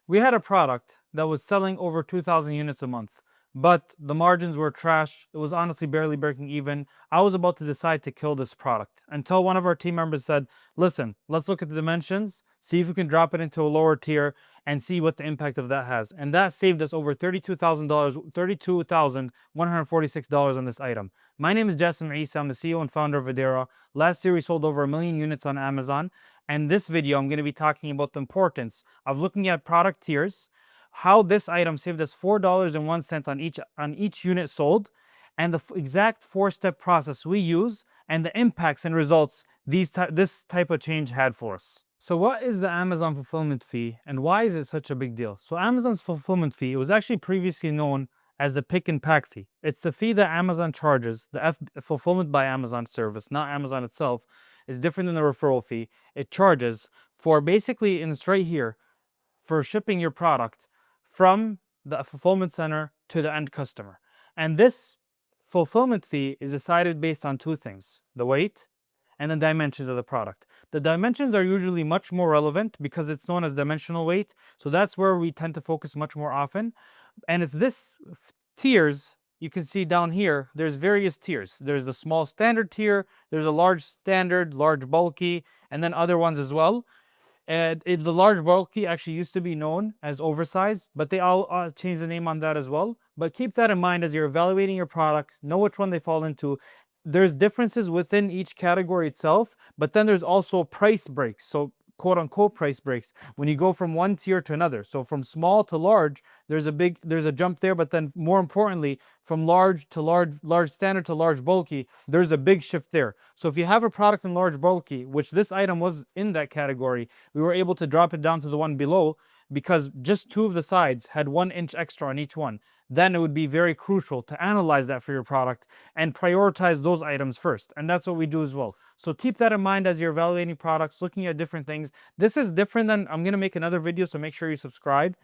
We had a product that was selling over 2,000 units a month, but the margins were trash. It was honestly barely breaking even. I was about to decide to kill this product until one of our team members said, listen, let's look at the dimensions, see if we can drop it into a lower tier and see what the impact of that has. And that saved us over $32,146 on this item. My name is Jassim Isa. I'm the CEO and founder of Voadera. Last year, we sold over 1 million units on Amazon. And this video, I'm going to be talking about the importance of looking at product tiers, how this item saved us $4.01 on each unit sold, and the exact 4-step process we use, and the impacts and results this type of change had for us. So what is the Amazon fulfillment fee and why is it such a big deal? So Amazon's fulfillment fee, it was actually previously known as the pick and pack fee. It's the fee that Amazon charges, the fulfillment by Amazon service, not Amazon itself. It's different than the referral fee. It charges for basically, and it's right here, for shipping your product from the fulfillment center to the end customer. And this fulfillment fee is decided based on two things: the weight and the dimensions of the product. The dimensions are usually much more relevant because it's known as dimensional weight. So that's where we tend to focus much more often. And it's this tiers, you can see down here, there's various tiers. There's the small standard tier, there's a large standard, large bulky, and then other ones as well. And the large bulky actually used to be known as oversized, but they all changed the name on that as well. But keep that in mind as you're evaluating your product, know which one they fall into. There's differences within each category itself, but then there's also price breaks. So quote unquote price breaks when you go from one tier to another. So from small to large, there's a jump there, but then more importantly, from large standard to large bulky, there's a big shift there. So if you have a product in large bulky, which this item was in that category, we were able to drop it down to the one below because just two of the sides had 1 inch extra on each one. Then it would be very crucial to analyze that for your product and prioritize those items first. And that's what we do as well. So keep that in mind as you're evaluating products, looking at different things. This is different than, I'm going to make another video, so make sure you subscribe,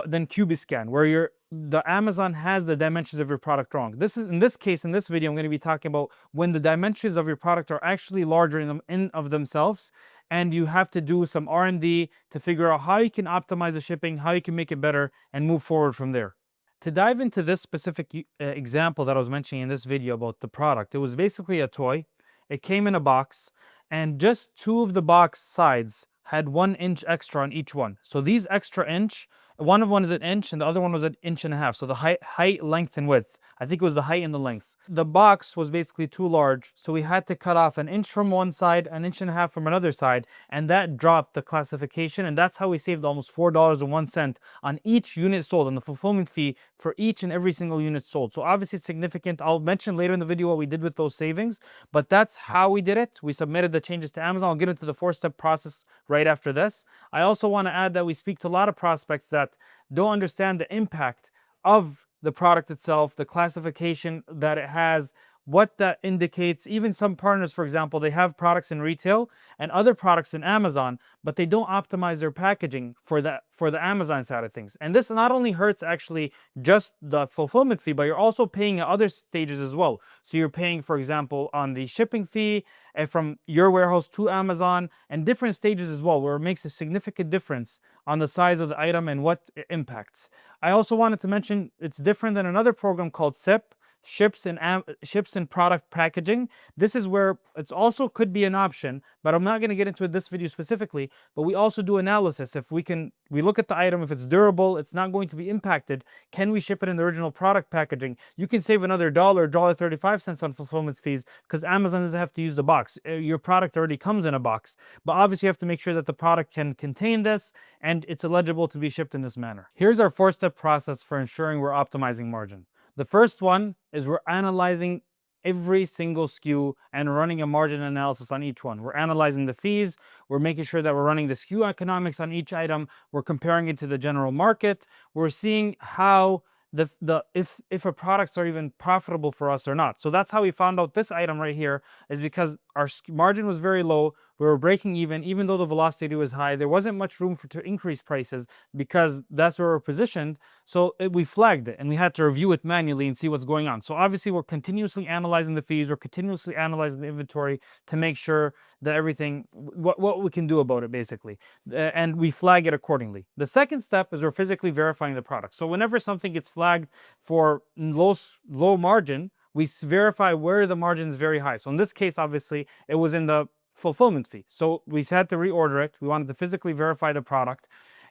than Cubiscan, where the Amazon has the dimensions of your product wrong. In this video, I'm going to be talking about when the dimensions of your product are actually larger in of themselves, and you have to do some R&D to figure out how you can optimize the shipping, how you can make it better, and move forward from there. To dive into this specific example that I was mentioning in this video about the product, it was basically a toy. It came in a box, and just two of the box sides had 1 inch extra on each one. So these extra inch, one is an inch and the other one was 1.5 inches. So the height, length, and width. I think it was the height and the length. The box was basically too large, so we had to cut off 1 inch from one side, 1.5 inches from another side, and that dropped the classification, and that's how we saved almost $4.01 on each unit sold, on the fulfillment fee for each and every single unit sold. So obviously it's significant. I'll mention later in the video what we did with those savings, but that's how we did it. We submitted the changes to Amazon. I'll get into the 4-step process right after this. I also want to add that we speak to a lot of prospects that don't understand the impact of the product itself, the classification that it has, what that indicates. Even some partners, for example, they have products in retail and other products in Amazon, but they don't optimize their packaging for the Amazon side of things. And this not only hurts actually just the fulfillment fee, but you're also paying at other stages as well. So you're paying, for example, on the shipping fee from your warehouse to Amazon, and different stages as well, where it makes a significant difference on the size of the item and what it impacts. I also wanted to mention it's different than another program called SIPP, ships and product packaging. This is where it's also could be an option, but I'm not going to get into this video specifically. But we also do analysis. If we look at the item, if it's durable, it's not going to be impacted, can we ship it in the original product packaging? You can save another $1.35 on fulfillment fees because Amazon doesn't have to use the box. Your product already comes in a box, but obviously you have to make sure that the product can contain this and it's eligible to be shipped in this manner. Here's our 4-step process for ensuring we're optimizing margin. The first one is we're analyzing every single SKU and running a margin analysis on each one. We're analyzing the fees. We're making sure that we're running the SKU economics on each item. We're comparing it to the general market. We're seeing how if a products are even profitable for us or not. So that's how we found out this item right here, is because our margin was very low. We were breaking even though the velocity was high. There wasn't much room to increase prices because that's where we're positioned. So we flagged it and we had to review it manually and see what's going on. So obviously we're continuously analyzing the fees. We're continuously analyzing the inventory to make sure that everything, what we can do about it basically. And we flag it accordingly. The second step is we're physically verifying the product. So whenever something gets flagged for low margin, we verify where the margin is very high. So in this case, obviously, it was in the fulfillment fee. So we had to reorder it. We wanted to physically verify the product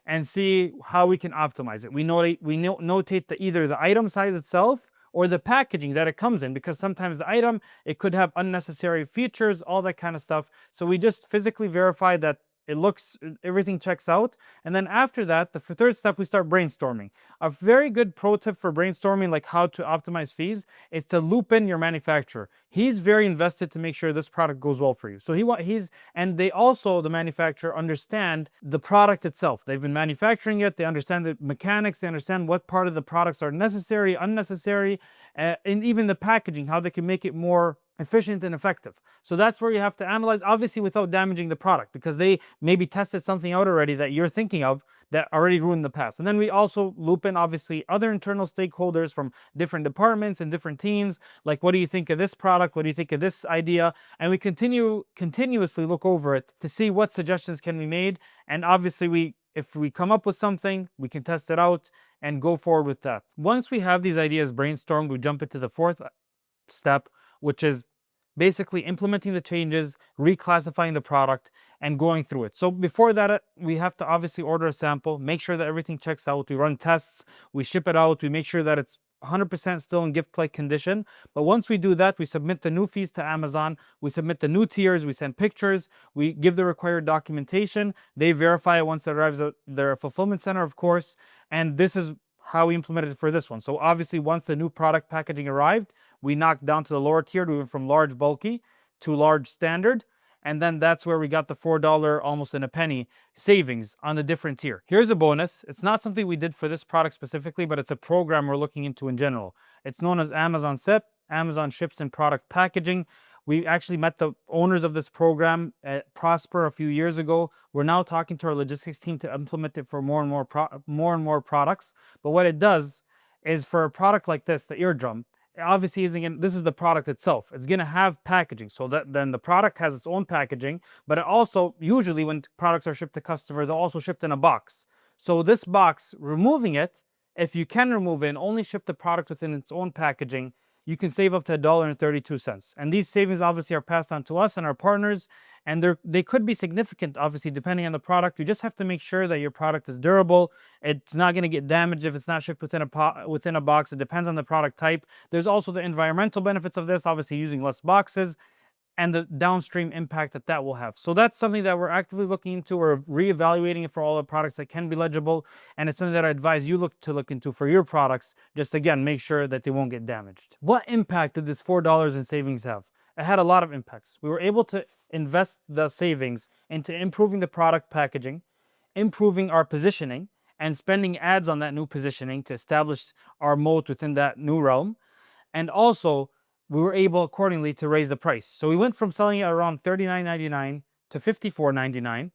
and see how we can optimize it. We notate either the item size itself or the packaging that it comes in, because sometimes the item, it could have unnecessary features, all that kind of stuff. So we just physically verify that everything checks out. And then after that, the third step, we start brainstorming. A very good pro tip for brainstorming, like how to optimize fees, is to loop in your manufacturer. He's very invested to make sure this product goes well for you. So the manufacturer understand the product itself. They've been manufacturing it. They understand the mechanics. They understand what part of the products are necessary, unnecessary, and even the packaging, how they can make it more efficient and effective. So that's where you have to analyze, obviously without damaging the product, because they maybe tested something out already that you're thinking of that already ruined the past. And then we also loop in obviously other internal stakeholders from different departments and different teams, like what do you think of this product, what do you think of this idea, and we continuously look over it to see what suggestions can be made. And obviously if we come up with something, we can test it out and go forward with that. Once we have these ideas brainstormed, we jump into the fourth step, which is basically implementing the changes, reclassifying the product, and going through it. So before that, we have to obviously order a sample, make sure that everything checks out. We run tests, we ship it out, we make sure that it's 100% still in gift-like condition. But once we do that, we submit the new fees to Amazon, we submit the new tiers, we send pictures, we give the required documentation, they verify it once it arrives at their fulfillment center, of course, and this is how we implemented it for this one. So obviously once the new product packaging arrived, we knocked down to the lower tier. We went from large bulky to large standard. And then that's where we got the $4, almost in a penny, savings on the different tier. Here's a bonus. It's not something we did for this product specifically, but it's a program we're looking into in general. It's known as Amazon SIPP, Amazon Ships and Product Packaging. We actually met the owners of this program at Prosper a few years ago. We're now talking to our logistics team to implement it for more and more products. But what it does is, for a product like this, the eardrum, obviously this is the product itself. It's going to have packaging, so that then the product has its own packaging, but it also, usually when products are shipped to customers, they're also shipped in a box. So this box, removing it, if you can remove it and only ship the product within its own packaging, you can save up to $1.32. And these savings obviously are passed on to us and our partners, and they could be significant, obviously, depending on the product. You just have to make sure that your product is durable. It's not going to get damaged if it's not shipped within a box. It depends on the product type. There's also the environmental benefits of this, obviously using less boxes, and the downstream impact that will have. So that's something that we're actively looking into. We're reevaluating it for all the products that can be legible, and it's something that I advise you to look into for your products. Just again, make sure that they won't get damaged. What impact did this $4 in savings have? It had a lot of impacts. We were able to invest the savings into improving the product packaging, improving our positioning, and spending ads on that new positioning to establish our moat within that new realm. And also, we were able accordingly to raise the price. So we went from selling it around $39.99 to $54.99.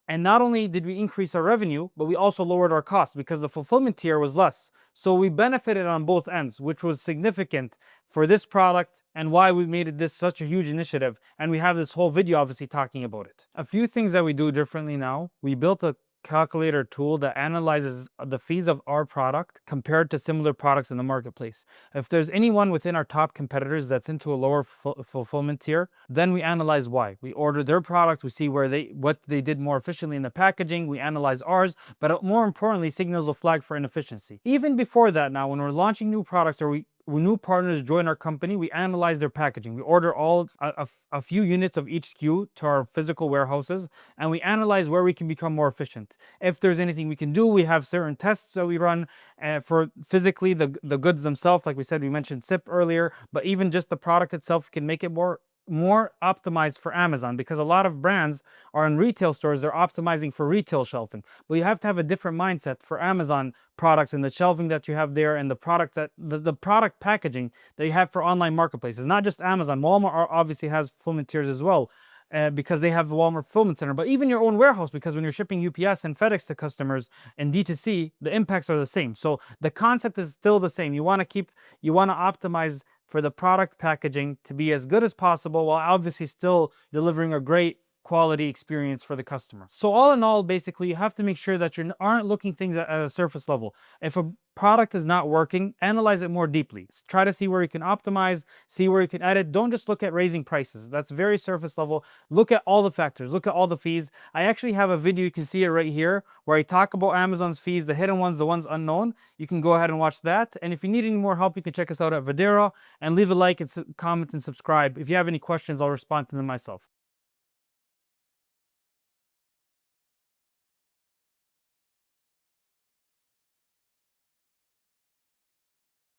And not only did we increase our revenue, but we also lowered our cost because the fulfillment tier was less. So we benefited on both ends, which was significant for this product and why we made this such a huge initiative. And we have this whole video obviously talking about it. A few things that we do differently now. We built a calculator tool that analyzes the fees of our product compared to similar products in the marketplace. If there's anyone within our top competitors that's into a lower fulfillment tier, then we analyze why. We order their product, we see what they did more efficiently in the packaging, we analyze ours, but more importantly, signals a flag for inefficiency. Even before that now, when we're launching new products or when new partners join our company, we analyze their packaging. We order a few units of each SKU to our physical warehouses, and we analyze where we can become more efficient. If there's anything we can do, we have certain tests that we run for physically the goods themselves. Like we said, we mentioned SIPP earlier, but even just the product itself can make it more more optimized for Amazon, because a lot of brands are in retail stores, they're optimizing for retail shelving. But you have to have a different mindset for Amazon products and the shelving that you have there, and the product that the product packaging that you have for online marketplaces. Not just Amazon. Walmart obviously has fulfillment tiers as well. Because they have the Walmart fulfillment center, but even your own warehouse, because when you're shipping UPS and FedEx to customers and D2C, the impacts are the same. So the concept is still the same. You want to optimize for the product packaging to be as good as possible, while obviously still delivering a great quality experience for the customer. So all in all, basically, you have to make sure that you aren't looking things at a surface level. If a product is not working, analyze it more deeply. Try to see where you can optimize, see where you can edit. Don't just look at raising prices. That's very surface level. Look at all the factors, look at all the fees. I actually have a video, you can see it right here, where I talk about Amazon's fees, the hidden ones, the ones unknown. You can go ahead and watch that. And if you need any more help, you can check us out at Voadera, and leave a like and comment and subscribe. If you have any questions, I'll respond to them myself.